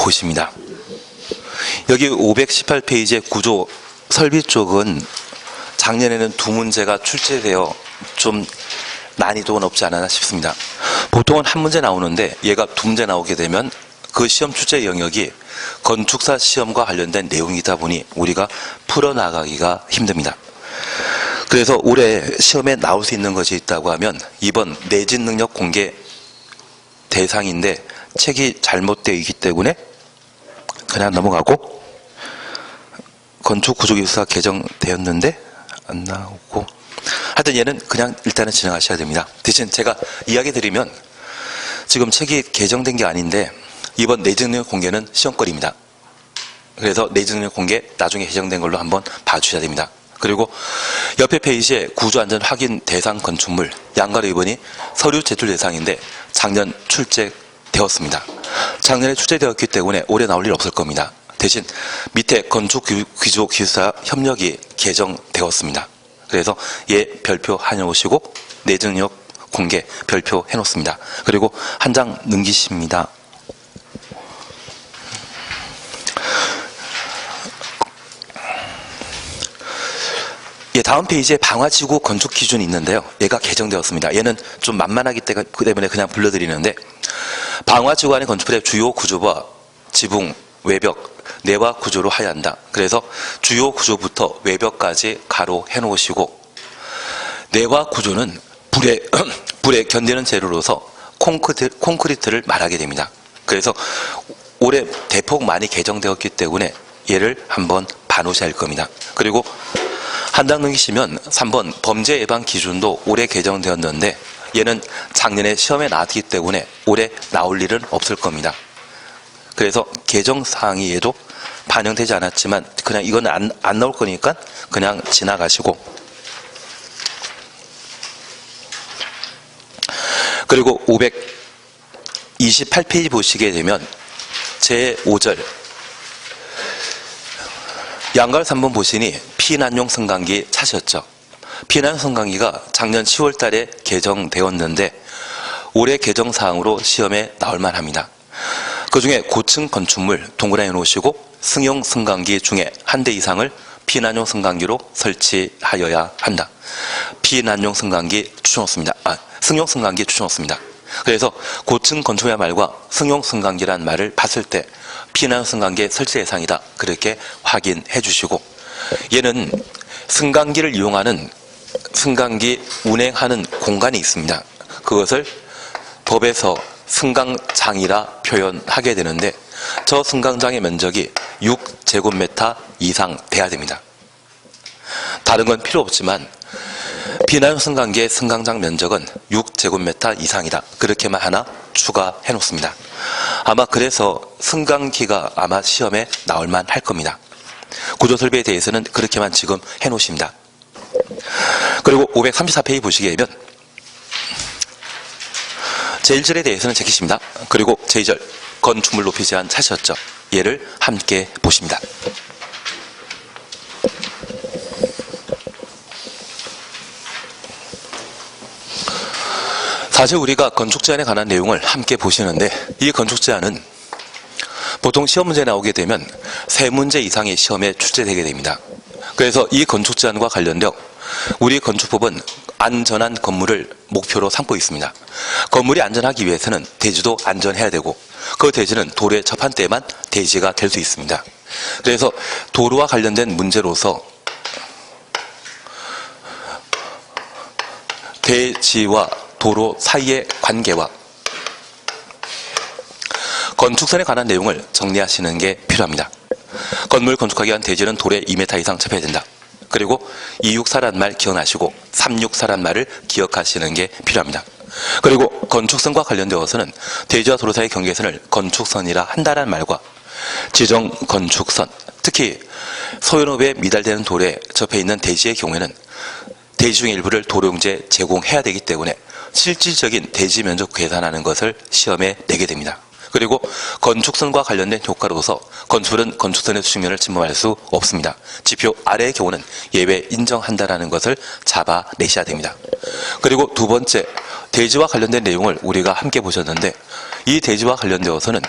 보십니다. 여기 518페이지의 구조 설비 쪽은 작년에는 두 문제가 출제되어 좀 난이도가 높지 않았나 싶습니다. 보통은 한 문제 나오는데 얘가 두 문제 나오게 되면 그 시험 출제 영역이 건축사 시험과 관련된 내용이다 보니 우리가 풀어나가기가 힘듭니다. 그래서 올해 시험에 나올 수 있는 것이 있다고 하면 이번 내진 능력 공개 대상인데 책이 잘못되어 있기 때문에 그냥 넘어가고, 건축구조기술사 개정되었는데 안 나오고, 하여튼 얘는 그냥 일단은 진행하셔야 됩니다. 대신 제가 이야기 드리면 지금 책이 개정된 게 아닌데 이번 내진 능력 공개는 시험거리입니다. 그래서 내진 능력 공개 나중에 개정된 걸로 한번 봐주셔야 됩니다. 그리고 옆에 페이지에 구조안전 확인 대상 건축물 양가로 2번이 서류 제출 대상인데 작년 출제되었습니다. 작년에 출제되었기 때문에 올해 나올 일 없을 겁니다. 대신 밑에 건축구조기술사 협력이 개정되었습니다. 그래서 얘 별표 해놓으시고 내진 능력 공개 별표 해놓습니다. 그리고 한 장 넘기십니다. 다음 페이지에 방화지구 건축 기준이 있는데요. 얘가 개정되었습니다. 얘는 좀 만만하기 때문에 그냥 불러드리는데, 방화지구 안의 건축물의 주요 구조와 지붕, 외벽, 내화 구조로 하여야 한다. 그래서 주요 구조부터 외벽까지 가로 해놓으시고, 내화 구조는 불에 견디는 재료로서 콘크리트를 말하게 됩니다. 그래서 올해 대폭 많이 개정되었기 때문에 얘를 한번 봐놓으셔야 할 겁니다. 그리고 한 장 넘기시면 3번 범죄 예방 기준도 올해 개정되었는데 얘는 작년에 시험에 나왔기 때문에 올해 나올 일은 없을 겁니다. 그래서 개정 사항이 얘도 반영되지 않았지만 그냥 이건 안 나올 거니까 그냥 지나가시고, 그리고 528페이지 보시게 되면 제5절 양가로 3번 보시니 피난용 승강기 찾으셨죠? 피난용 승강기가 작년 10월 달에 개정되었는데 올해 개정 사항으로 시험에 나올 만합니다. 그 중에 고층 건축물 동그라미 놓으시고 승용 승강기 중에 한 대 이상을 피난용 승강기로 설치하여야 한다. 피난용 승강기 추천했습니다. 승용 승강기 추천했습니다. 그래서 고층 건축의 말과 승용 승강기라는 말을 봤을 때 피난용 승강기의 설치 대상이다. 그렇게 확인해 주시고, 얘는 승강기를 이용하는 승강기 운행하는 공간이 있습니다. 그것을 법에서 승강장이라 표현하게 되는데 저 승강장의 면적이 6제곱미터 이상 돼야 됩니다. 다른 건 필요 없지만 피난용 승강기의 승강장 면적은 6제곱미터 이상이다. 그렇게만 하나 추가해 놓습니다. 아마 그래서 승강기가 아마 시험에 나올만 할 겁니다. 구조설비에 대해서는 그렇게만 지금 해 놓으십니다. 그리고 534페이지 보시게 되면 제1절에 대해서는 제끼십니다. 그리고 제2절 건축물 높이 제한 찾으셨죠? 얘를 함께 보십니다. 사실 우리가 건축 제한에 관한 내용을 함께 보시는데 이 건축 제한은 보통 시험 문제 나오게 되면 3문제 이상의 시험에 출제되게 됩니다. 그래서 이 건축 제한과 관련되어 우리 건축법은 안전한 건물을 목표로 삼고 있습니다. 건물이 안전하기 위해서는 대지도 안전해야 되고 그 대지는 도로에 접한 때만 대지가 될 수 있습니다. 그래서 도로와 관련된 문제로서 대지와 도로 사이의 관계와 건축선에 관한 내용을 정리하시는 게 필요합니다. 건물 건축하기 위한 대지는 도로에 2m 이상 접해야 된다. 그리고 26사란 말 기억나시고 36사란 말을 기억하시는 게 필요합니다. 그리고 건축선과 관련되어서는 대지와 도로 사이의 경계선을 건축선이라 한다는 말과 지정 건축선, 특히 소유업에 미달되는 도로에 접해 있는 대지의 경우에는 대지 중 일부를 도로용지에 제공해야 되기 때문에 실질적인 대지 면적 계산하는 것을 시험에 내게 됩니다. 그리고 건축선과 관련된 효과로서 건축물은 건축선의 수직면을 침범할 수 없습니다. 지표 아래의 경우는 예외 인정한다라는 것을 잡아내셔야 됩니다. 그리고 두 번째, 대지와 관련된 내용을 우리가 함께 보셨는데 이 대지와 관련되어서는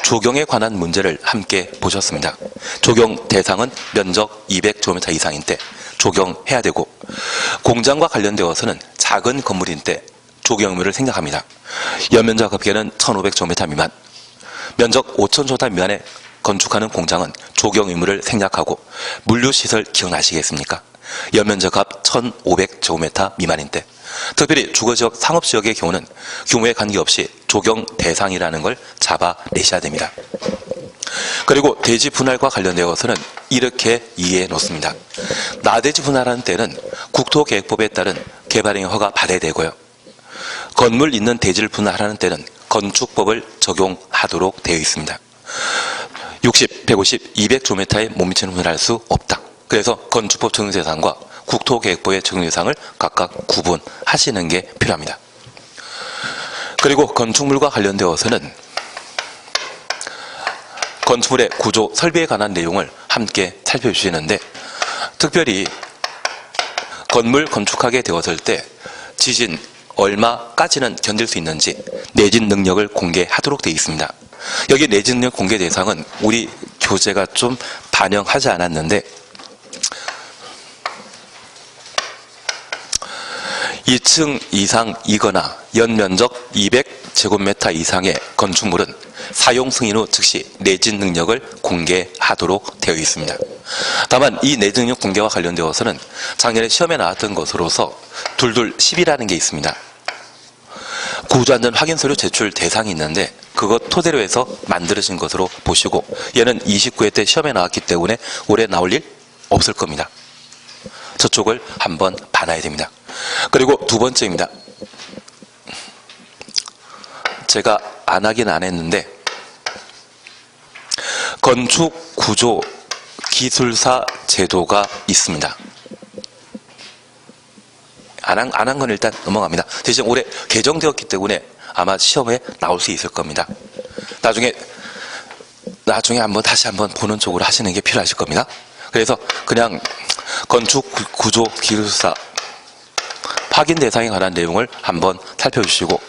조경에 관한 문제를 함께 보셨습니다. 조경 대상은 면적 200제곱미터 이상인 때 조경해야 되고, 공장과 관련되어서는 작은 건물인 때 조경 의무를 생각합니다. 연면적 합계는 1500제곱미터 미만, 면적 5000제곱미터 미만에 건축하는 공장은 조경 의무를 생략하고, 물류시설 기억나시겠습니까? 연면적 합 1500제곱미터 미만인 때, 특별히 주거지역, 상업지역의 경우는 규모에 관계없이 조경 대상이라는 걸 잡아내셔야 됩니다. 그리고 대지 분할과 관련되어서는 이렇게 이해해 놓습니다. 나대지 분할하는 때는 국토계획법에 따른 개발행위 허가 받아야 되고요. 건물 있는 대지를 분할하는 때는 건축법을 적용하도록 되어 있습니다. 60, 150, 200제곱미터에 못 미치는 분할할 수 없다. 그래서 건축법 적용 대상과 국토계획법의 적용 대상을 각각 구분하시는 게 필요합니다. 그리고 건축물과 관련되어서는 건축물의 구조, 설비에 관한 내용을 함께 살펴주시는데, 특별히 건물 건축하게 되었을 때 지진 얼마까지는 견딜 수 있는지 내진 능력을 공개하도록 되어 있습니다. 여기 내진 능력 공개 대상은 우리 교재가 좀 반영하지 않았는데, 2층 이상이거나 연면적 200제곱미터 이상의 건축물은 사용 승인 후 즉시 내진 능력을 공개하도록 되어 있습니다. 다만 이 내진 능력 공개와 관련되어서는 작년에 시험에 나왔던 것으로서 2210이라는 게 있습니다. 구조안전 확인서류 제출 대상이 있는데, 그것 토대로 해서 만들어진 것으로 보시고, 얘는 29회 때 시험에 나왔기 때문에 올해 나올 일 없을 겁니다. 저쪽을 한번 봐놔야 됩니다. 그리고 두 번째입니다. 제가 안 하긴 안 했는데, 건축 구조 기술사 제도가 있습니다. 안 한 건 일단 넘어갑니다. 대신 올해 개정되었기 때문에 아마 시험에 나올 수 있을 겁니다. 나중에 다시 한번 보는 쪽으로 하시는 게 필요하실 겁니다. 그래서 그냥 건축 구조 기술사 확인 대상에 관한 내용을 한번 살펴주시고,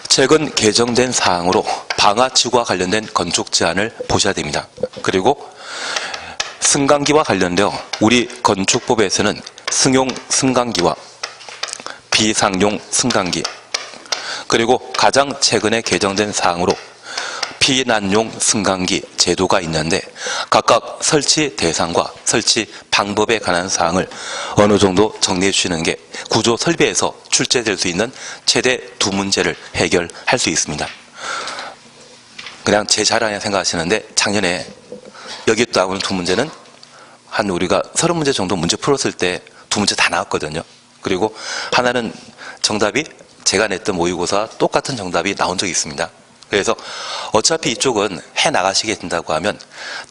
최근 개정된 사항으로 방화지구와 관련된 건축 제한을 보셔야 됩니다. 그리고 승강기와 관련되어 우리 건축법에서는 승용 승강기와 비상용 승강기, 그리고 가장 최근에 개정된 사항으로 피난용 승강기 제도가 있는데, 각각 설치 대상과 설치 방법에 관한 사항을 어느 정도 정리해 주시는 게 구조 설비에서 출제될 수 있는 최대 두 문제를 해결할 수 있습니다. 그냥 제 자랑이라 생각하시는데, 작년에 여기 나오는 두 문제는 한 우리가 30문제 정도 문제 풀었을 때 두 문제 다 나왔거든요. 그리고 하나는 정답이 제가 냈던 모의고사 똑같은 정답이 나온 적이 있습니다. 그래서 어차피 이쪽은 해 나가시게 된다고 하면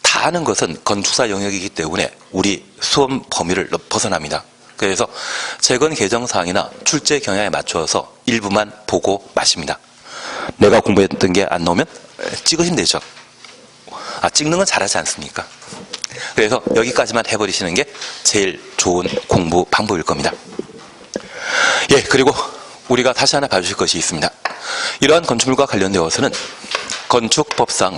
다 하는 것은 건축사 영역이기 때문에 우리 수험 범위를 벗어납니다. 그래서 최근 개정사항이나 출제 경향에 맞춰서 일부만 보고 마십니다. 내가 공부했던 게 안 나오면 찍으시면 되죠. 찍는 건 잘하지 않습니까? 그래서 여기까지만 해버리시는 게 제일 좋은 공부 방법일 겁니다. 예, 그리고 우리가 다시 하나 봐주실 것이 있습니다. 이러한 건축물과 관련되어서는 건축법상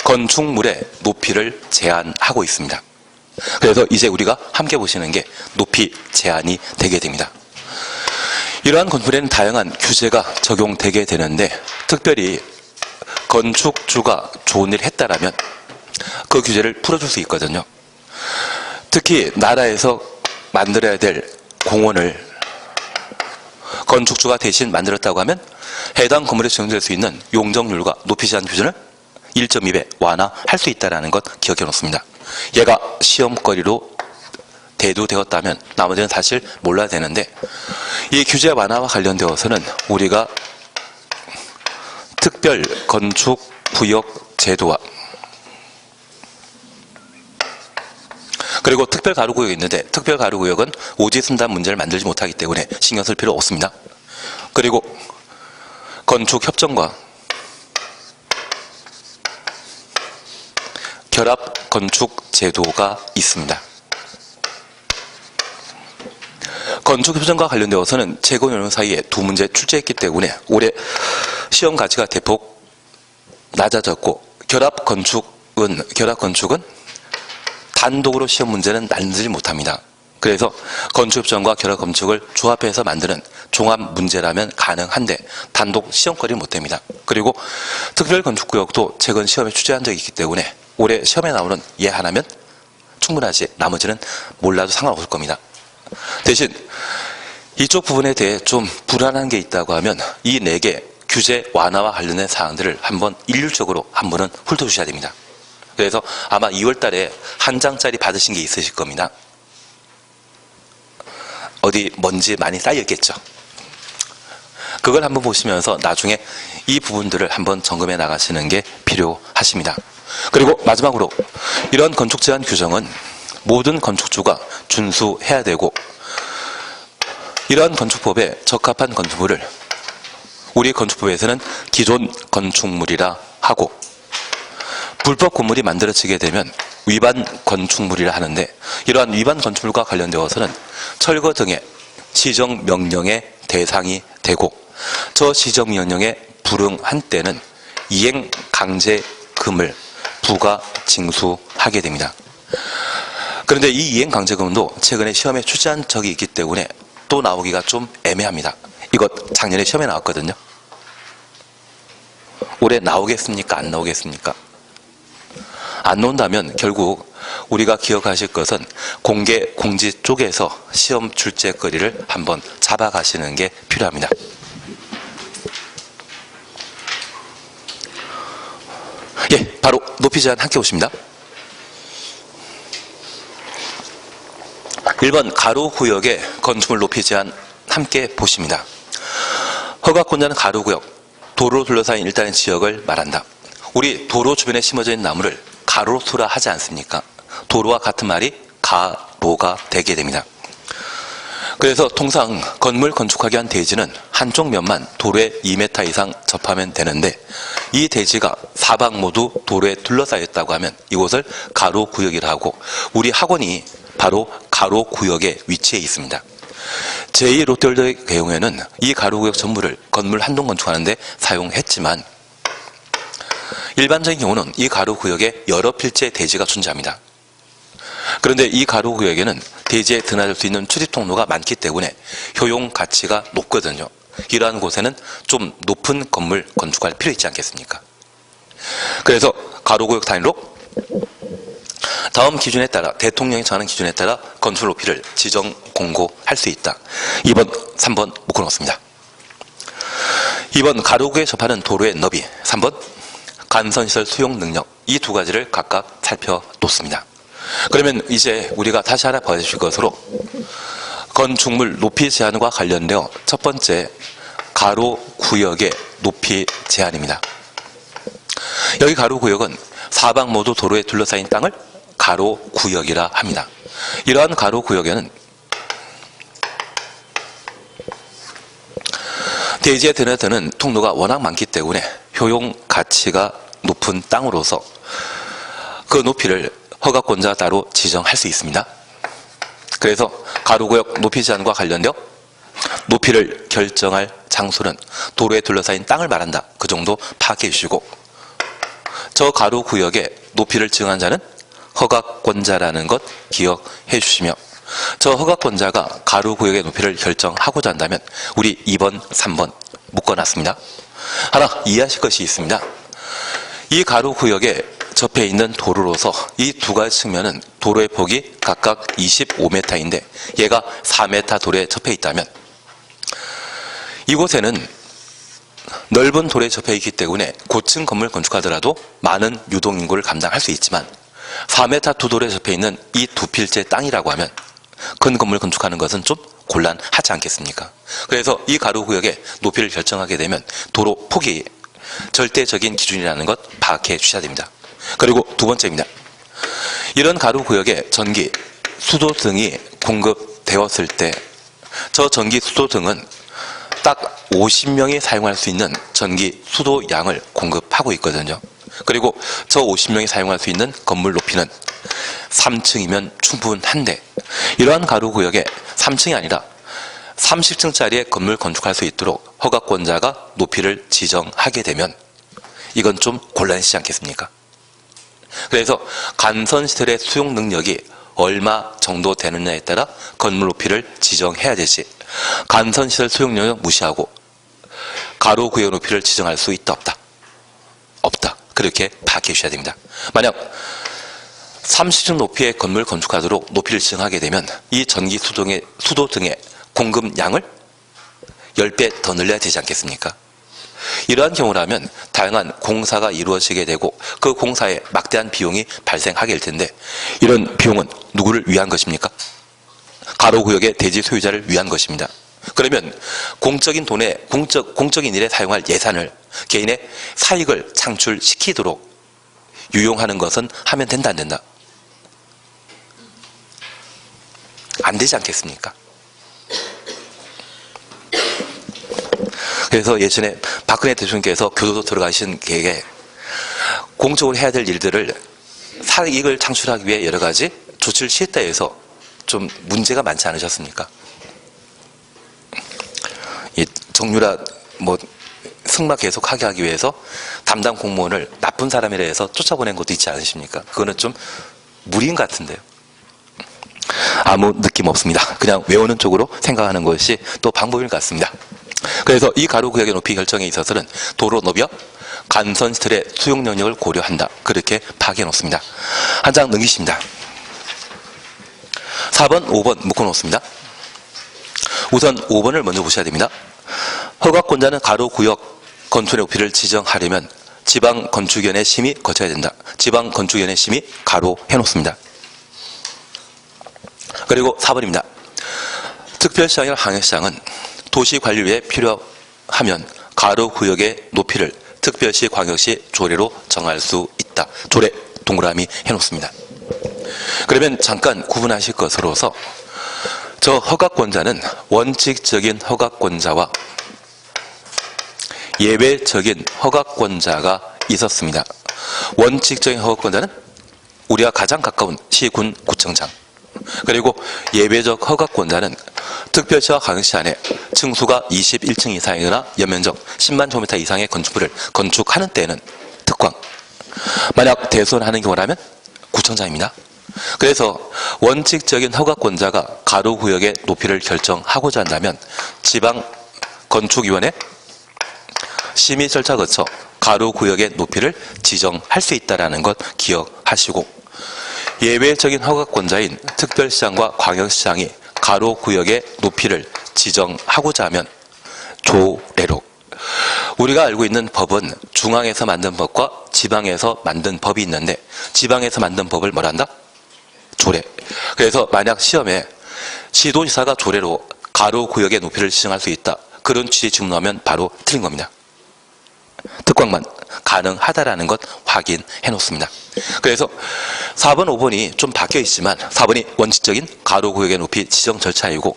건축물의 높이를 제한하고 있습니다. 그래서 이제 우리가 함께 보시는 게 높이 제한이 되게 됩니다. 이러한 건물에는 다양한 규제가 적용되게 되는데, 특별히 건축주가 좋은 일을 했다라면 그 규제를 풀어줄 수 있거든요. 특히 나라에서 만들어야 될 공원을 건축주가 대신 만들었다고 하면 해당 건물에 적용될 수 있는 용적률과 높이 제한 규제를 1.2배 완화할 수 있다는 것 기억해 놓습니다. 얘가 시험거리로 대두되었다면 나머지는 사실 몰라야 되는데, 이 규제 완화와 관련되어서는 우리가 특별 건축 구역 제도와 그리고 특별 가로구역이 있는데, 특별 가로구역은 오지 순단 문제를 만들지 못하기 때문에 신경 쓸 필요 없습니다. 그리고 건축 협정과 결합 건축 제도가 있습니다. 건축 협정과 관련되어서는 최고 연령 사이에 두 문제 출제했기 때문에 올해 시험 가치가 대폭 낮아졌고, 결합 건축은 단독으로 시험 문제는 만들지 못합니다. 그래서 건축협정과 결합 건축을 조합해서 만드는 종합 문제라면 가능한데 단독 시험거리는 못됩니다. 그리고 특별 건축구역도 최근 시험에 출제한 적이 있기 때문에 올해 시험에 나오는 얘 하나면 충분하지, 나머지는 몰라도 상관없을 겁니다. 대신 이쪽 부분에 대해 좀 불안한 게 있다고 하면 이 4개 규제 완화와 관련된 사항들을 한번 일률적으로 한 번은 훑어주셔야 됩니다. 그래서 아마 2월 달에 한 장짜리 받으신 게 있으실 겁니다. 어디 먼지 많이 쌓였겠죠. 그걸 한번 보시면서 나중에 이 부분들을 한번 점검해 나가시는 게 필요하십니다. 그리고 마지막으로 이런 건축 제한 규정은 모든 건축주가 준수해야 되고, 이러한 건축법에 적합한 건축물을 우리 건축법에서는 기존 건축물이라 하고, 불법 건물이 만들어지게 되면 위반 건축물이라 하는데, 이러한 위반 건축물과 관련되어서는 철거 등의 시정명령의 대상이 되고, 저 시정명령에 불응한 때는 이행강제금을 부과 징수하게 됩니다. 그런데 이 이행강제금도 최근에 시험에 출제한 적이 있기 때문에 또 나오기가 좀 애매합니다. 이것 작년에 시험에 나왔거든요. 올해 나오겠습니까? 안 나오겠습니까? 안 나온다면 결국 우리가 기억하실 것은 공개 공지 쪽에서 시험 출제거리를 한번 잡아가시는 게 필요합니다. 예, 바로 높이 제한 함께 오십니다. 1번 가로구역의 건축물 높이 제한 함께 보십니다. 허가권자는 가로구역, 도로로 둘러싸인 일단의 지역을 말한다. 우리 도로 주변에 심어져 있는 나무를 가로수라 하지 않습니까? 도로와 같은 말이 가로가 되게 됩니다. 그래서 통상 건물 건축하기 위한 대지는 한쪽 면만 도로에 2m 이상 접하면 되는데, 이 대지가 사방 모두 도로에 둘러싸여 있다고 하면 이곳을 가로구역이라 하고, 우리 학원이 바로 가로구역에 위치해 있습니다. 제2롯데월드의 경우에는 이 가로구역 전부를 건물 한 동 건축하는데 사용했지만, 일반적인 경우는 이 가로구역에 여러 필지의 대지가 존재합니다. 그런데 이 가로구역에는 대지에 드나들 수 있는 출입통로가 많기 때문에 효용 가치가 높거든요. 이러한 곳에는 좀 높은 건물 건축할 필요 있지 않겠습니까? 그래서 가로구역 단위로 다음 기준에 따라, 대통령이 정하는 기준에 따라 건축 높이를 지정 공고할 수 있다. 2번, 3번 묶어놓습니다. 2번 가로구에 접하는 도로의 너비, 3번 간선시설 수용 능력, 이 두 가지를 각각 살펴놓습니다. 그러면 이제 우리가 다시 하나 봐주실 것으로 건축물 높이 제한과 관련되어 첫 번째 가로구역의 높이 제한입니다. 여기 가로구역은 사방 모두 도로에 둘러싸인 땅을 가로구역이라 합니다. 이러한 가로구역에는 대지에 드나드는 통로가 워낙 많기 때문에 효용 가치가 높은 땅으로서 그 높이를 허가권자 따로 지정할 수 있습니다. 그래서 가로구역 높이 제한과 관련되어 높이를 결정할 장소는 도로에 둘러싸인 땅을 말한다. 그 정도 파악해 주시고, 저 가로구역의 높이를 지정한 자는 허가권자라는 것 기억해 주시며, 저 허가권자가 가로구역의 높이를 결정하고자 한다면 우리 2번, 3번 묶어놨습니다. 하나 이해하실 것이 있습니다. 이 가로구역에 접해 있는 도로로서 이 두 가지 측면은 도로의 폭이 각각 25m인데 얘가 4m 도로에 접해 있다면, 이곳에는 넓은 도로에 접해 있기 때문에 고층 건물 건축하더라도 많은 유동인구를 감당할 수 있지만, 4m 두 도로에 접해 있는 이 두 필지의 땅이라고 하면 큰 건물 건축하는 것은 좀 곤란하지 않겠습니까? 그래서 이 가로구역의 높이를 결정하게 되면 도로 폭이 절대적인 기준이라는 것 파악해 주셔야 됩니다. 그리고 두 번째입니다. 이런 가로구역에 전기, 수도 등이 공급되었을 때 저 전기, 수도 등은 딱 50명이 사용할 수 있는 전기, 수도 양을 공급하고 있거든요. 그리고 저 50명이 사용할 수 있는 건물 높이는 3층이면 충분한데, 이러한 가로구역에 3층이 아니라 30층짜리의 건물 건축할 수 있도록 허가권자가 높이를 지정하게 되면 이건 좀 곤란하시지 않겠습니까? 그래서 간선시설의 수용 능력이 얼마 정도 되느냐에 따라 건물 높이를 지정해야 되지, 간선시설 수용 능력 무시하고 가로 구역 높이를 지정할 수 있다 없다? 없다. 그렇게 파악해 주셔야 됩니다. 만약 30층 높이의 건물 건축하도록 높이를 지정하게 되면 이 전기 수도 등의 공급량을 10배 더 늘려야 되지 않겠습니까? 이러한 경우라면 다양한 공사가 이루어지게 되고 그 공사에 막대한 비용이 발생하게 될 텐데, 이런 비용은 누구를 위한 것입니까? 가로구역의 대지 소유자를 위한 것입니다. 그러면 공적인 돈에 공적인 일에 사용할 예산을 개인의 사익을 창출시키도록 유용하는 것은 하면 된다 안 된다? 안 되지 않겠습니까? 그래서 예전에 박근혜 대통령께서 교도소 들어가신 계획에 공적으로 해야 될 일들을 사익을 창출하기 위해 여러 가지 조치를 취했다 해서 좀 문제가 많지 않으셨습니까? 이 정유라 승마 계속하게 하기 위해서 담당 공무원을 나쁜 사람이라 해서 쫓아보낸 것도 있지 않으십니까? 그거는 좀 무리인 것 같은데요. 아무 느낌 없습니다. 그냥 외우는 쪽으로 생각하는 것이 또 방법인 것 같습니다. 그래서 이 가로구역의 높이 결정에 있어서는 도로 너비와 간선시설의 수용 능력을 고려한다. 그렇게 파악해 놓습니다. 한 장 넘기십니다. 4번, 5번 묶어 놓습니다. 우선 5번을 먼저 보셔야 됩니다. 허가권자는 가로구역 건축의 높이를 지정하려면 지방건축위원회 심의 거쳐야 된다. 지방건축위원회 심의 가로 해놓습니다. 그리고 4번입니다. 특별시장이나 광역시장은 도시관리위에 필요하면 가로구역의 높이를 특별시, 광역시 조례로 정할 수 있다. 조례 동그라미 해놓습니다. 그러면 잠깐 구분하실 것으로서 저 허가권자는 원칙적인 허가권자와 예외적인 허가권자가 있었습니다. 원칙적인 허가권자는 우리가 가장 가까운 시, 군, 구청장, 그리고 예외적 허가권자는 특별시와 광역시 안에 층수가 21층 이상이거나 연면적 10만 제곱미터 이상의 건축물을 건축하는 때에는 특광, 만약 대손하는 경우라면 구청장입니다. 그래서 원칙적인 허가권자가 가로구역의 높이를 결정하고자 한다면 지방건축위원회 심의 절차 거쳐 가로구역의 높이를 지정할 수 있다는 것 기억하시고, 예외적인 허가권자인 특별시장과 광역시장이 가로구역의 높이를 지정하고자 하면 조례로, 우리가 알고 있는 법은 중앙에서 만든 법과 지방에서 만든 법이 있는데 지방에서 만든 법을 뭐라 한다? 조례. 그래서 만약 시험에 시도지사가 조례로 가로구역의 높이를 지정할 수 있다, 그런 취지 질문하면 바로 틀린 겁니다. 특광만 가능하다라는 것 확인해 놓습니다. 그래서 4번, 5번이 좀 바뀌어 있지만 4번이 원칙적인 가로구역의 높이 지정 절차이고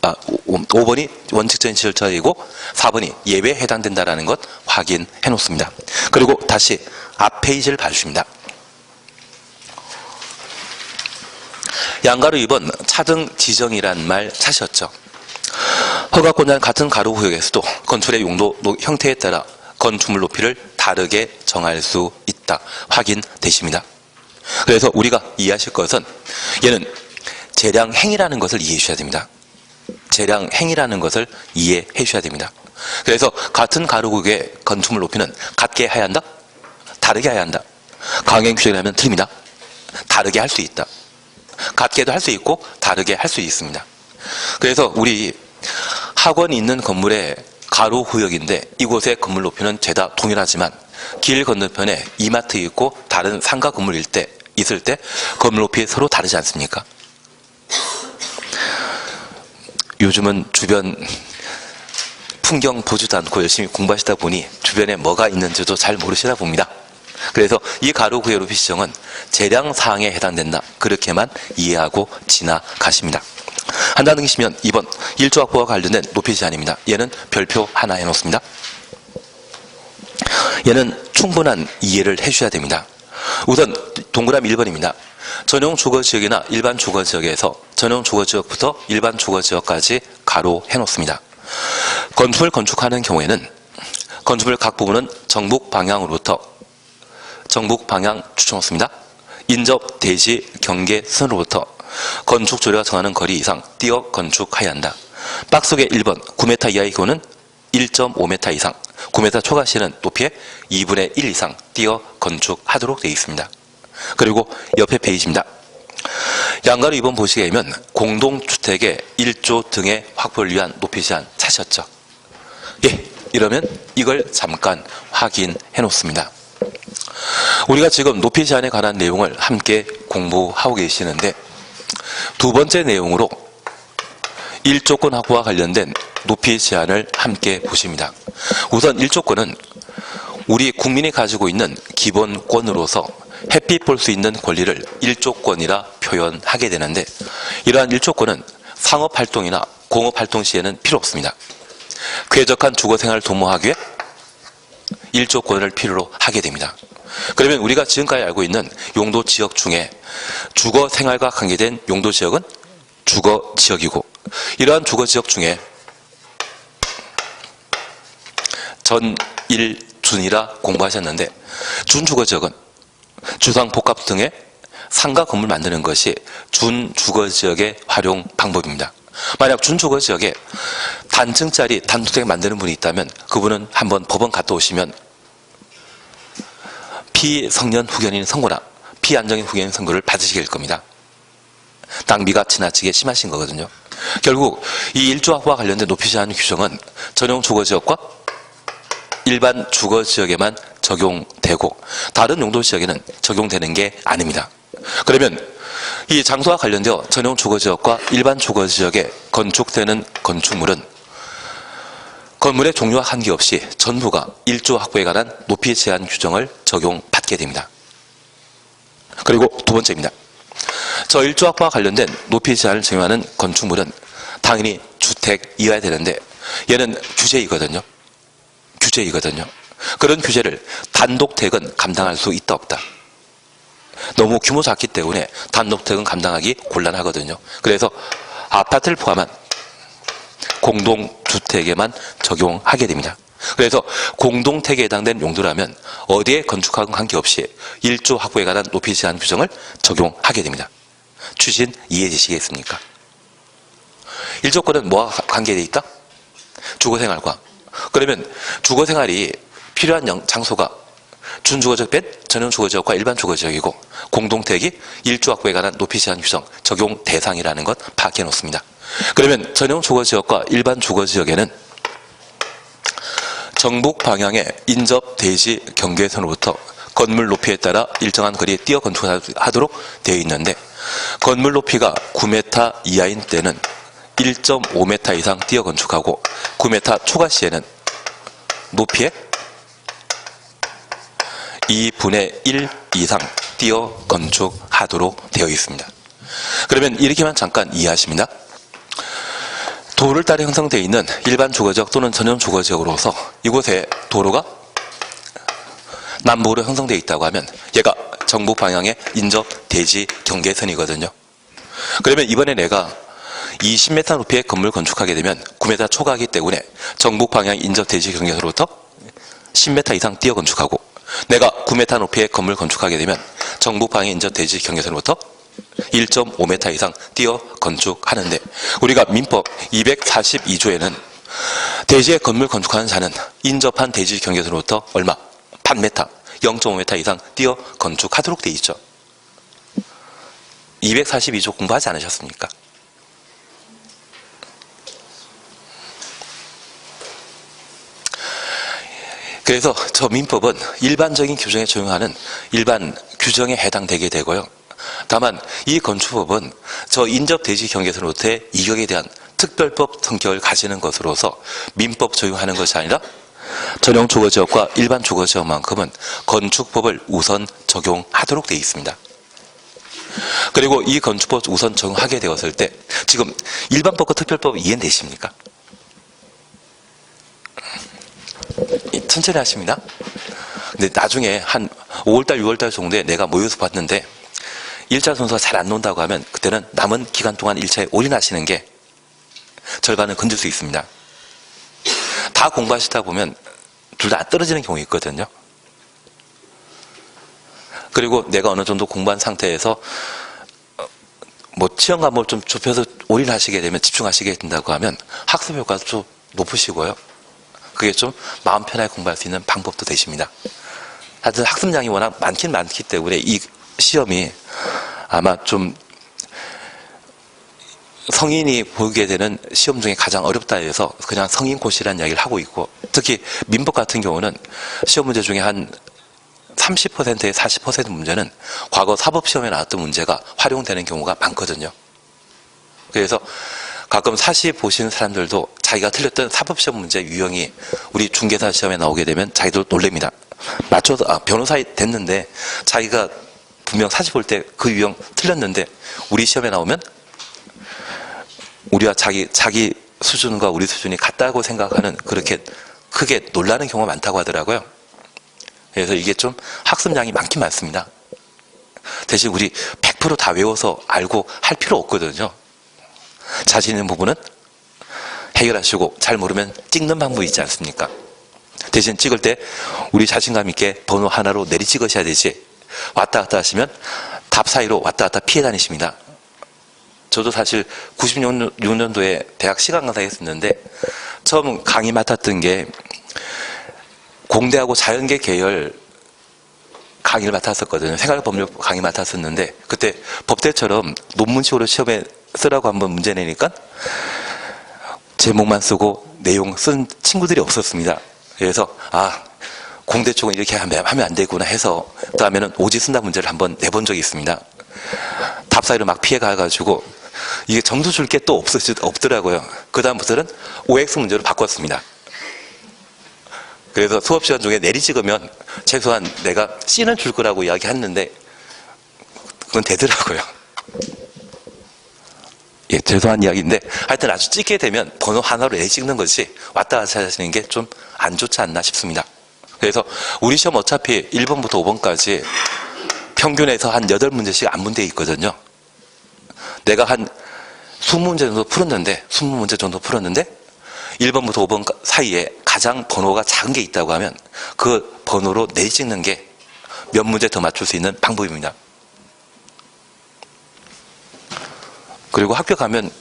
5번이 원칙적인 절차이고 4번이 예외에 해당된다라는 것 확인해 놓습니다. 그리고 다시 앞 페이지를 봐주십니다. 양가로 2번 차등 지정이란 말 찾으셨죠? 허가권자는 같은 가로구역에서도 건축의 용도, 형태에 따라 건축물 높이를 다르게 정할 수 있다. 확인되십니다. 그래서 우리가 이해하실 것은 얘는 재량행위라는 것을 이해해 주셔야 됩니다. 재량행위라는 것을 이해해 주셔야 됩니다. 그래서 같은 가로구역의 건축물 높이는 같게 해야 한다? 다르게 해야 한다. 강행 규정을 하면 틀립니다. 다르게 할 수 있다. 같게도 할 수 있고 다르게 할 수 있습니다. 그래서 우리 학원이 있는 건물의 가로구역인데 이곳의 건물 높이는 죄다 동일하지만 길 건너편에 이마트 있고 다른 상가 건물 있을 때 건물 높이 서로 다르지 않습니까? 요즘은 주변 풍경 보지도 않고 열심히 공부하시다 보니 주변에 뭐가 있는지도 잘 모르시나 봅니다. 그래서 이 가로구역 높이 지정은 재량사항에 해당된다. 그렇게만 이해하고 지나가십니다. 한 단 넘기시면 2번 1조각부와 관련된 높이 제한입니다. 얘는 별표 하나 해놓습니다. 얘는 충분한 이해를 해주셔야 됩니다. 우선 동그라미 1번입니다. 전용 주거지역이나 일반 주거지역에서 전용 주거지역부터 일반 주거지역까지 가로 해놓습니다. 건축을 건축하는 경우에는 건축물 각 부분은 정북 방향으로부터 정북 방향 추천했습니다. 인접 대지 경계선으로부터 건축 조례가 정하는 거리 이상 띄어 건축하여야 한다. 박스 속의 1번 9m 이하의 경우는 1.5m 이상, 9m 초과 시에는 높이의 2분의 1 이상 띄어 건축하도록 되어 있습니다. 그리고 옆에 페이지입니다. 양가로 2번 보시게 되면 공동주택의 1조 등의 확보를 위한 높이 제한 찾으셨죠? 예, 이러면 이걸 잠깐 확인해 놓습니다. 우리가 지금 높이 제한에 관한 내용을 함께 공부하고 계시는데 두 번째 내용으로 1조권 확보와 관련된 높이 제한을 함께 보십니다. 우선 1조권은 우리 국민이 가지고 있는 기본권으로서 햇빛 볼 수 있는 권리를 1조권이라 표현하게 되는데 이러한 1조권은 상업활동이나 공업활동 시에는 필요 없습니다. 쾌적한 주거생활을 도모하기 위해 1조권을 필요로 하게 됩니다. 그러면 우리가 지금까지 알고 있는 용도지역 중에 주거생활과 관계된 용도지역은 주거지역이고 이러한 주거지역 중에 전일준이라 공부하셨는데 준주거지역은 주상복합 등의 상가 건물 만드는 것이 준주거지역의 활용 방법입니다. 만약 준주거지역에 단층짜리 단독주택 만드는 분이 있다면 그분은 한번 법원 갔다 오시면 피성년 후견인 선고나 피안정인 후견인 선고를 받으시게 될 겁니다. 낭비가 지나치게 심하신 거거든요. 결국 이 1조 확보와 관련된 높이 제한 규정은 전용 주거지역과 일반 주거지역에만 적용되고 다른 용도지역에는 적용되는 게 아닙니다. 그러면 이 장소와 관련되어 전용 주거지역과 일반 주거지역에 건축되는 건축물은 건물의 종류와 관계없이 전부가 1조 확보에 관한 높이 제한 규정을 적용받게 됩니다. 그리고 두 번째입니다. 저 1조 확보와 관련된 높이 제한을 적용하는 건축물은 당연히 주택이어야 되는데 얘는 규제이거든요. 규제이거든요. 그런 규제를 단독택은 감당할 수 있다 없다. 너무 규모 작기 때문에 단독택은 감당하기 곤란하거든요. 그래서 아파트를 포함한 공동주택에만 적용하게 됩니다. 그래서 공동택에 해당된 용도라면 어디에 건축하건 관계없이 1조 확보에 관한 높이 제한 규정을 적용하게 됩니다. 추신 이해되시겠습니까? 1조권은 뭐와 관계되어 있다? 주거생활과. 그러면 주거생활이 필요한 장소가 준주거지역 뺀 전용주거지역과 일반 주거지역이고 공동택이 1조 확보에 관한 높이 제한 규정 적용 대상이라는 것 파악해 놓습니다. 그러면 전용주거지역과 일반 주거지역에는 정북 방향의 인접 대지 경계선으로부터 건물 높이에 따라 일정한 거리에 띄어 건축하도록 되어 있는데 건물 높이가 9m 이하인 때는 1.5m 이상 띄어 건축하고 9m 초과 시에는 높이의 2분의 1 이상 띄어 건축하도록 되어 있습니다. 그러면 이렇게만 잠깐 이해하십니다. 도를 따라 형성되어 있는 일반 주거지역 또는 전용 주거지역으로서 이곳에 도로가 남북으로 형성되어 있다고 하면 얘가 정북 방향의 인접 대지 경계선이거든요. 그러면 이번에 내가 20m 높이의 건물 건축하게 되면 9m 초과하기 때문에 정북 방향 인접 대지 경계선으로부터 10m 이상 띄어 건축하고 내가 9m 높이의 건물 건축하게 되면 정북 방향 인접 대지 경계선으로부터 1.5m 이상 띄어 건축하는데 우리가 민법 242조에는 대지의 건물 건축하는 자는 인접한 대지 경계선으로부터 얼마? 8m, 0.5m 이상 띄어 건축하도록 되어 있죠. 242조 공부하지 않으셨습니까? 그래서 저 민법은 일반적인 규정에 적용하는 일반 규정에 해당되게 되고요. 다만 이 건축법은 저 인접 대지 경계선으로부터의 이격에 대한 특별법 성격을 가지는 것으로서 민법 적용하는 것이 아니라 전용 주거지역과 일반 주거지역만큼은 건축법을 우선 적용하도록 되어 있습니다. 그리고 이 건축법 우선 적용하게 되었을 때 지금 일반법과 특별법 이해되십니까? 천천히 하십니다. 근데 나중에 한 5월달, 6월달 정도에 내가 모여서 봤는데 1차 순서가 잘 안 논다고 하면 그때는 남은 기간 동안 1차에 올인하시는 게 절반은 건질 수 있습니다. 다 공부하시다 보면 둘 다 떨어지는 경우가 있거든요. 그리고 내가 어느 정도 공부한 상태에서 취업 과목을 좀 좁혀서 올인하시게 되면 집중하시게 된다고 하면 학습 효과도 좀 높으시고요. 그게 좀 마음 편하게 공부할 수 있는 방법도 되십니다. 하여튼 학습량이 워낙 많긴 많기 때문에 이 시험이 아마 좀 성인이 보게 되는 시험 중에 가장 어렵다 해서 그냥 성인고시라는 이야기를 하고 있고, 특히 민법 같은 경우는 시험 문제 중에 한 30%에 40% 문제는 과거 사법시험에 나왔던 문제가 활용되는 경우가 많거든요. 그래서 가끔 사시 보시는 사람들도 자기가 틀렸던 사법시험 문제 유형이 우리 중개사 시험에 나오게 되면 자기도 놀랍니다. 맞춰서 변호사 됐는데 자기가 분명 사시 볼 때 그 유형 틀렸는데 우리 시험에 나오면 우리와 자기 수준과 우리 수준이 같다고 생각하는, 그렇게 크게 놀라는 경우가 많다고 하더라고요. 그래서 이게 좀 학습량이 많긴 많습니다. 대신 우리 100% 다 외워서 알고 할 필요 없거든요. 자신 있는 부분은 해결하시고 잘 모르면 찍는 방법이 있지 않습니까? 대신 찍을 때 우리 자신감 있게 번호 하나로 내리 찍으셔야 되지, 왔다 갔다 하시면 답 사이로 왔다 갔다 피해 다니십니다. 저도 사실 96년도에 대학 시간 강사 했었는데 처음 강의 맡았던 게 공대하고 자연계 계열 강의를 맡았었거든요. 생활법률 강의 맡았었는데 그때 법대처럼 논문식으로 시험에 쓰라고 한번 문제 내니까 제목만 쓰고 내용 쓴 친구들이 없었습니다. 그래서 공대 쪽은 이렇게 하면 안 되구나 해서 그다음에는 오지 쓴다 문제를 한번 내본 적이 있습니다. 답 사이로 막 피해 가가지고 이게 점수 줄 게 또 없더라고요. 그 다음부터는 OX 문제로 바꿨습니다. 그래서 수업 시간 중에 내리 찍으면 최소한 내가 C는 줄 거라고 이야기했는데 그건 되더라고요. 예, 죄송한 이야기인데 하여튼 아주 찍게 되면 번호 하나로 내리 찍는 것이 왔다 갔다 하시는 게 좀 안 좋지 않나 싶습니다. 그래서 우리 시험 어차피 1번부터 5번까지 평균에서 한 8문제씩 안분되어 있거든요. 내가 한 20문제 정도 풀었는데 1번부터 5번 사이에 가장 번호가 작은 게 있다고 하면 그 번호로 내리 찍는 게 몇 문제 더 맞출 수 있는 방법입니다. 그리고 학교 가면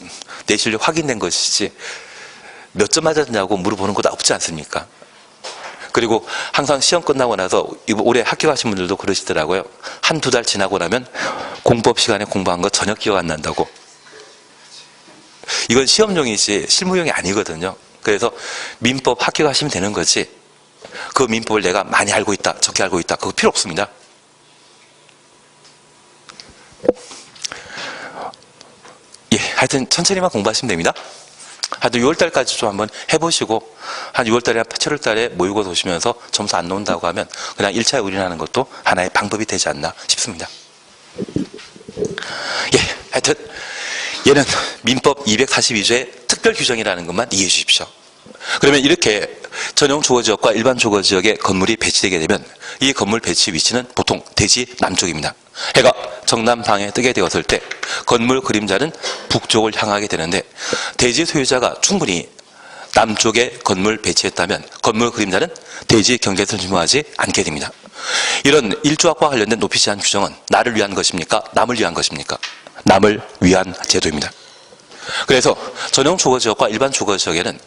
내 실력 확인된 것이지 몇 점 맞았냐고 물어보는 것도 없지 않습니까? 그리고 항상 시험 끝나고 나서 올해 학교 가신 분들도 그러시더라고요. 한두 달 지나고 나면 공법 시간에 공부한 거 전혀 기억 안 난다고. 이건 시험용이지 실무용이 아니거든요. 그래서 민법 학교 가시면 되는 거지 그 민법을 내가 많이 알고 있다, 적게 알고 있다, 그거 필요 없습니다. 예, 하여튼 천천히만 공부하시면 됩니다. 하여튼 6월달까지 좀 한번 해보시고 한 6월달이나 7월달에 모의고사 오시면서 점수 안 나온다고 하면 그냥 1차에 올인하는 것도 하나의 방법이 되지 않나 싶습니다. 예, 하여튼 얘는 민법 242조의 특별 규정이라는 것만 이해해 주십시오. 그러면 이렇게 전용 주거지역과 일반 주거지역에 건물이 배치되게 되면 이 건물 배치 위치는 보통 대지 남쪽입니다. 해가 정남방에 뜨게 되었을 때 건물 그림자는 북쪽을 향하게 되는데 대지 소유자가 충분히 남쪽에 건물 배치했다면 건물 그림자는 대지 경계선을 침범하지 않게 됩니다. 이런 일조학과 관련된 높이 제한 규정은 나를 위한 것입니까? 남을 위한 것입니까? 남을 위한 제도입니다. 그래서 전용 주거지역과 일반 주거지역에는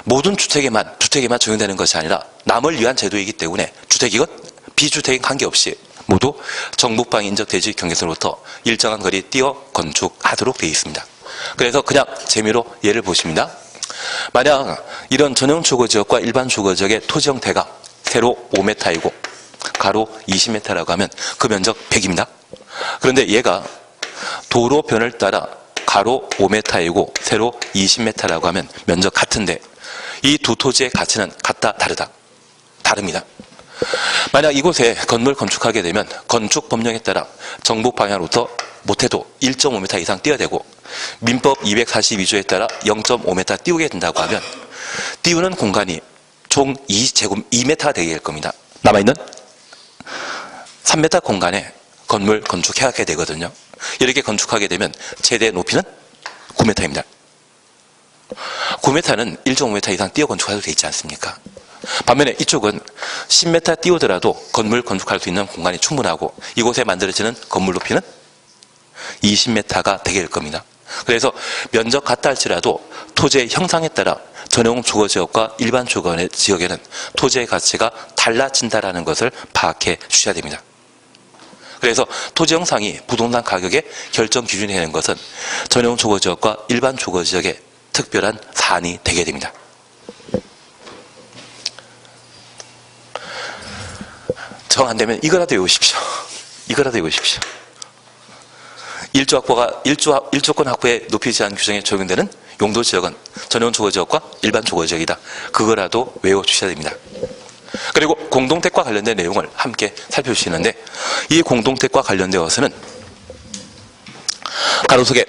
모든 주택에만 적용되는 것이 아니라 남을 위한 제도이기 때문에 주택이건 비주택인 관계없이 모두 정북방 인접 대지 경계선으로부터 일정한 거리 띄어 건축하도록 되어 있습니다. 그래서 그냥 재미로 예를 보십니다. 만약 이런 전용 주거지역과 일반 주거지역의 토지 형태가 세로 5m이고 가로 20m라고 하면 그 면적 100입니다. 그런데 얘가 도로변을 따라 가로 5m이고 세로 20m라고 하면 면적 같은데 이 두 토지의 가치는 같다, 다르다? 다릅니다. 만약 이곳에 건물 건축하게 되면 건축 법령에 따라 정북 방향으로부터 못해도 1.5m 이상 띄어야 되고 민법 242조에 따라 0.5m 띄우게 된다고 하면 띄우는 공간이 총 2m가 되게 될 겁니다. 남아있는 3m 공간에 건물 건축해야 되거든요. 이렇게 건축하게 되면 최대 높이는 9m입니다. 9m는 1.5m 이상 띄어 건축하도 되어 있지 않습니까? 반면에 이쪽은 10m 띄우더라도 건물 건축할 수 있는 공간이 충분하고 이곳에 만들어지는 건물 높이는 20m가 되게 될 겁니다. 그래서 면적 같다 할지라도 토지의 형상에 따라 전용 주거지역과 일반 주거지역에는 토지의 가치가 달라진다는 것을 파악해 주셔야 됩니다. 그래서 토지 형상이 부동산 가격의 결정 기준이 되는 것은 전용 주거지역과 일반 주거지역의 특별한 사안이 되게 됩니다. 정 안 되면 이거라도 외우십시오. 이거라도 외우십시오. 일조권 확보에 높이 제한 규정에 적용되는 용도지역은 전용 주거지역과 일반 주거지역이다. 그거라도 외워주셔야 됩니다. 그리고 공동택과 관련된 내용을 함께 살펴주시는데 이 공동택과 관련되어서는 가로속에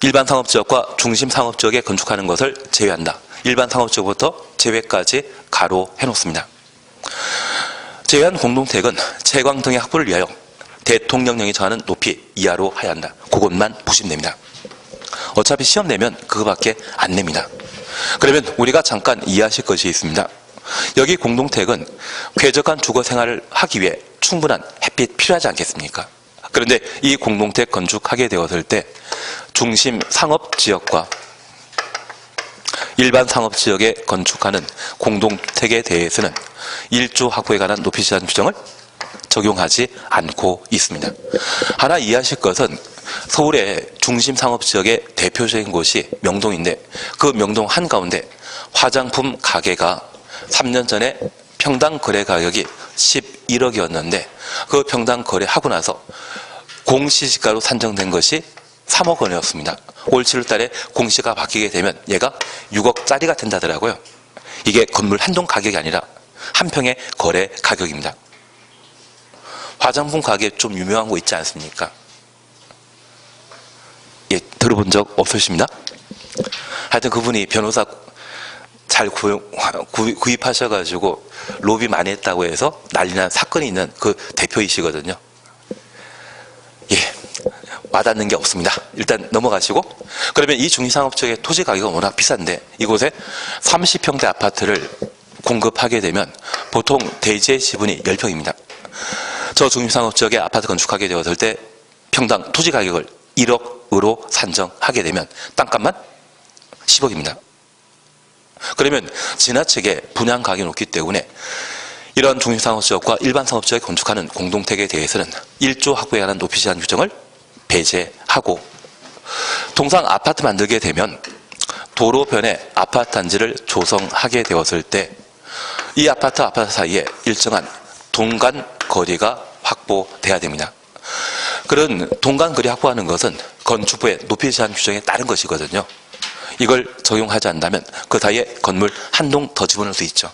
일반 상업지역과 중심 상업지역에 건축하는 것을 제외한다. 일반 상업지역부터 제외까지 가로 해놓습니다. 제외한 공동택은 채광 등의 확보를 위하여 대통령령이 정하는 높이 이하로 하여야 한다. 그것만 보시면 됩니다. 어차피 시험 내면 그거밖에 안 냅니다. 그러면 우리가 잠깐 이해하실 것이 있습니다. 여기 공동택은 쾌적한 주거 생활을 하기 위해 충분한 햇빛 필요하지 않겠습니까? 그런데 이 공동택 건축하게 되었을 때 중심 상업지역과 일반 상업지역에 건축하는 공동택에 대해서는 일조 확보에 관한 높이 제한 규정을 적용하지 않고 있습니다. 하나 이해하실 것은 서울의 중심 상업지역의 대표적인 곳이 명동인데 그 명동 한가운데 화장품 가게가 3년 전에 평당 거래 가격이 11억이었는데 그 평당 거래하고 나서 공시지가로 산정된 것이 3억 원이었습니다. 올 7월 달에 공시가 바뀌게 되면 얘가 6억짜리가 된다더라고요. 이게 건물 한 동 가격이 아니라 한 평의 거래 가격입니다. 화장품 가게 좀 유명한 거 있지 않습니까? 예, 들어본 적 없으십니다? 하여튼 그분이 변호사 잘 구입하셔가지고 로비 많이 했다고 해서 난리난 사건이 있는 그 대표이시거든요. 예, 와닿는 게 없습니다. 일단 넘어가시고 그러면 이 중심상업지역의 토지 가격은 워낙 비싼데 이곳에 30평대 아파트를 공급하게 되면 보통 대지의 지분이 10평입니다. 저 중심상업지역에 아파트 건축하게 되었을 때 평당 토지 가격을 1억으로 산정하게 되면 땅값만 10억입니다. 그러면 지나치게 분양 가격이 높기 때문에 이런 중심상업지역과 일반 상업지역에 건축하는 공동택에 대해서는 1조 확보에 관한 높이 제한 규정을 배제하고 통상 아파트 만들게 되면 도로변에 아파트 단지를 조성하게 되었을 때 이 아파트 사이에 일정한 동간 거리가 확보돼야 됩니다. 그런 동간 거리 확보하는 것은 건축부의 높이 제한 규정에 따른 것이거든요. 이걸 적용하지 않는다면 그 사이에 건물 한 동 더 집어넣을 수 있죠.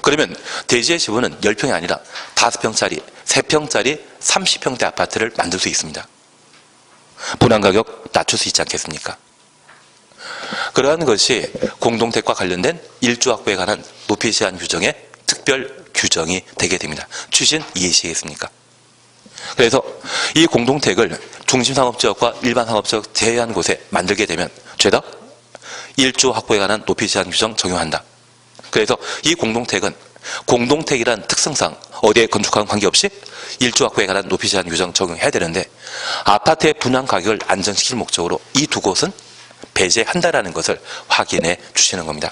그러면 대지의 지분은 10평이 아니라 5평짜리, 3평짜리 30평대 아파트를 만들 수 있습니다. 분양가격 낮출 수 있지 않겠습니까? 그러한 것이 공동택과 관련된 일조 확보에 관한 높이 제한 규정의 특별 규정이 되게 됩니다. 추신 이해하시겠습니까? 그래서 이 공동택을 중심상업지역과 일반상업지역 제외한 곳에 만들게 되면 죄다 1조 확보에 관한 높이 제한 규정 적용한다. 그래서 이 공동택은 공동택이란 특성상 어디에 건축하는 관계없이 1조 확보에 관한 높이 제한 규정 적용해야 되는데 아파트의 분양 가격을 안정시킬 목적으로 이 두 곳은 배제한다라는 것을 확인해 주시는 겁니다.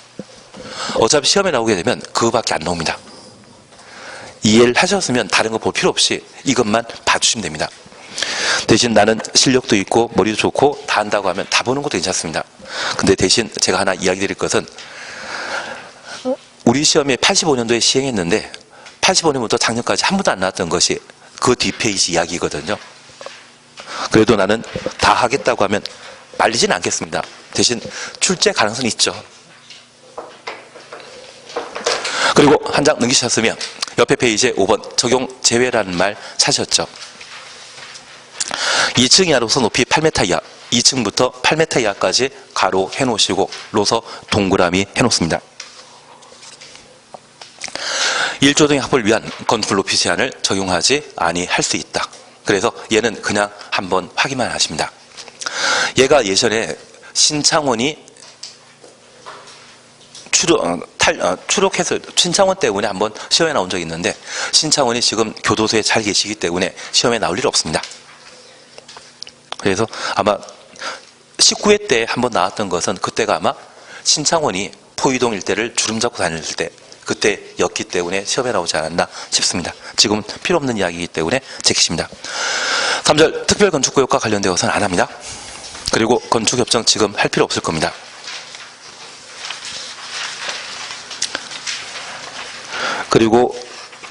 어차피 시험에 나오게 되면 그거밖에 안 나옵니다. 이해를 하셨으면 다른 거 볼 필요 없이 이것만 봐주시면 됩니다. 대신 나는 실력도 있고 머리도 좋고 다 한다고 하면 다 보는 것도 괜찮습니다. 근데 대신 제가 하나 이야기 드릴 것은 우리 시험에 85년도에 시행했는데 85년부터 작년까지 한 번도 안 나왔던 것이 그 뒷페이지 이야기거든요. 그래도 나는 다 하겠다고 하면 말리진 않겠습니다. 대신 출제 가능성이 있죠. 그리고 한 장 넘기셨으면 옆에 페이지에 5번 적용 제외라는 말 찾으셨죠. 2층 이하로서 높이 8m 이하, 2층부터 8m 이하까지 가로 해놓으시고 로서 동그라미 해놓습니다. 1조 등의 확보를 위한 건축 높이 제한을 적용하지 아니할 수 있다. 그래서 얘는 그냥 한번 확인만 하십니다. 얘가 예전에 신창원이 추록해서 신창원 때문에 한번 시험에 나온 적이 있는데 신창원이 지금 교도소에 잘 계시기 때문에 시험에 나올 일 없습니다. 그래서 아마 19회 때 한번 나왔던 것은 그때가 아마 신창원이 포위동 일대를 주름 잡고 다녔을 때 그때였기 때문에 시험에 나오지 않았나 싶습니다. 지금 필요 없는 이야기이기 때문에 제키십니다. 3절 특별건축구역과 관련되어서는 안 합니다. 그리고 건축협정 지금 할 필요 없을 겁니다. 그리고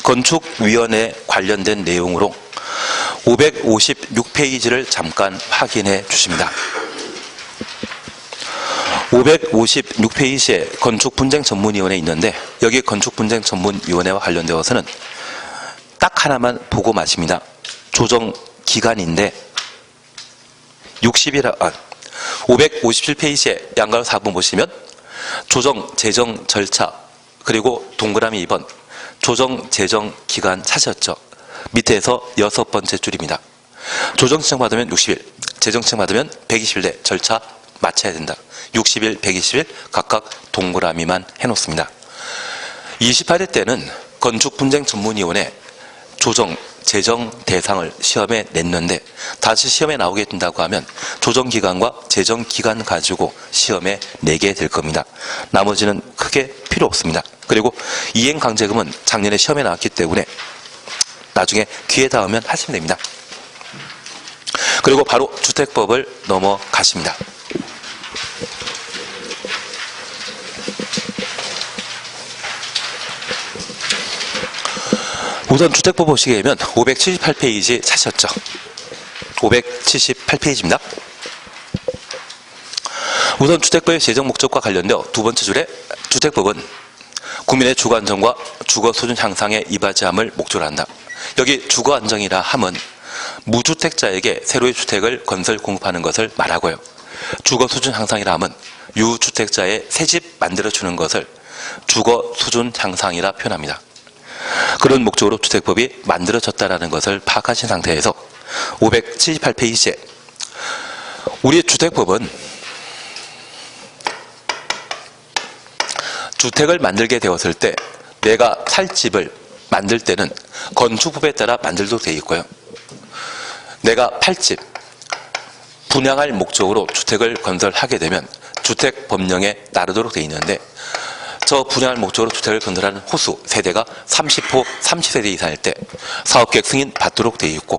건축위원회 관련된 내용으로 556페이지를 잠깐 확인해 주십니다. 556페이지에 건축분쟁전문위원회 있는데 여기 건축분쟁전문위원회와 관련되어서는 딱 하나만 보고 마십니다. 조정기간인데 557페이지에 양가로 4번 보시면 조정 재정 절차 그리고 동그라미 2번 조정 재정 기간 찾으셨죠. 밑에서 6번째 줄입니다. 조정 신청 받으면 60일, 재정 신청 받으면 120일 내 절차 마쳐야 된다. 60일, 120일 각각 동그라미만 해놓습니다. 28회 때는 건축분쟁전문위원회 조정 재정 대상을 시험에 냈는데 다시 시험에 나오게 된다고 하면 조정기간과 재정기간 가지고 시험에 내게 될 겁니다. 나머지는 크게 필요 없습니다. 그리고 이행강제금은 작년에 시험에 나왔기 때문에 나중에 기회 닿으면 하시면 됩니다. 그리고 바로 주택법을 넘어가십니다. 우선 주택법 보시게 되면 578페이지 찾으셨죠? 578페이지입니다. 우선 주택법의 제정 목적과 관련되어 두 번째 줄에 주택법은 국민의 주거 안정과 주거 수준 향상에 이바지함을 목적으로 한다. 여기 주거 안정이라 함은 무주택자에게 새로이 주택을 건설 공급하는 것을 말하고요. 주거 수준 향상이라 함은 유주택자의 새집 만들어주는 것을 주거 수준 향상이라 표현합니다. 그런 목적으로 주택법이 만들어졌다는 것을 파악하신 상태에서 578페이지에 우리 주택법은 주택을 만들게 되었을 때 내가 살 집을 만들 때는 건축법에 따라 만들도록 되어 있고요. 내가 팔 집, 분양할 목적으로 주택을 건설하게 되면 주택법령에 따르도록 되어 있는데 저 분양할 목적으로 주택을 건설하는 호수, 세대가 30호, 30세대 이상일 때 사업계획 승인 받도록 되어 있고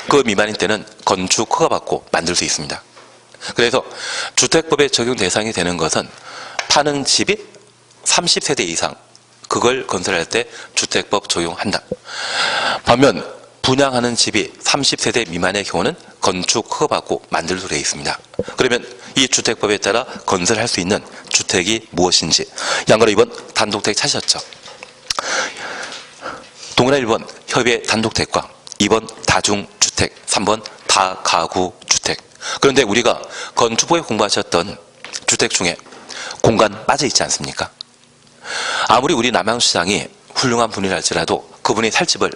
그 미만인 때는 건축 허가받고 만들 수 있습니다. 그래서 주택법에 적용 대상이 되는 것은 파는 집이 30세대 이상 그걸 건설할 때 주택법 적용한다. 반면 분양하는 집이 30세대 미만의 경우는 건축 허가받고 만들도록 되어 있습니다. 그러면 이 주택법에 따라 건설할 수 있는 주택이 무엇인지 양가로 2번 단독택 찾으셨죠? 동그라미 1번 협의 단독택과 2번 다중주택, 3번 다가구주택. 그런데 우리가 건축법에 공부하셨던 주택 중에 공간 빠져 있지 않습니까? 아무리 우리 남양시장이 훌륭한 분이랄지라도 그분이 살 집을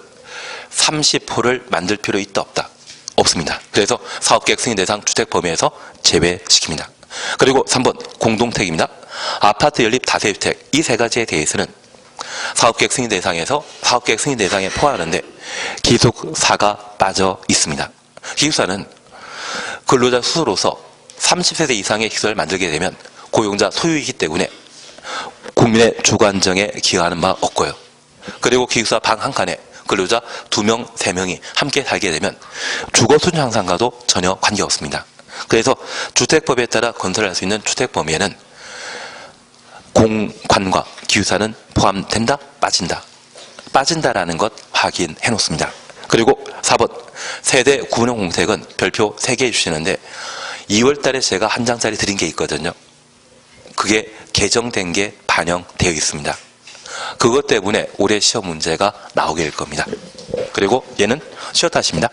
30호를 만들 필요 있다 없다? 없습니다. 그래서 사업계획 승인 대상 주택 범위에서 제외시킵니다. 그리고 3번 공동택입니다. 아파트 연립 다세주택 이 세 가지에 대해서는 사업계획 승인 대상에서 사업계획 승인 대상에 포함하는데 기숙사가 빠져 있습니다. 기숙사는 근로자 수로서 30세대 이상의 기숙사를 만들게 되면 고용자 소유이기 때문에 국민의 주거 안정에 기여하는 바 없고요. 그리고 기숙사 방 한 칸에 근로자 2명, 3명이 함께 살게 되면 주거 수준 향상과도 전혀 관계없습니다. 그래서 주택법에 따라 건설할 수 있는 주택 범위에는 공관과 기숙사는 포함된다? 빠진다? 빠진다라는 것 확인해 놓습니다. 그리고 4번 세대 구분형 공택은 별표 3개 해주시는데 2월 달에 제가 한 장짜리 드린 게 있거든요. 그게 개정된 게 반영되어 있습니다. 그것 때문에 올해 시험 문제가 나오게 될 겁니다. 그리고 얘는 쉬었다 하십니다.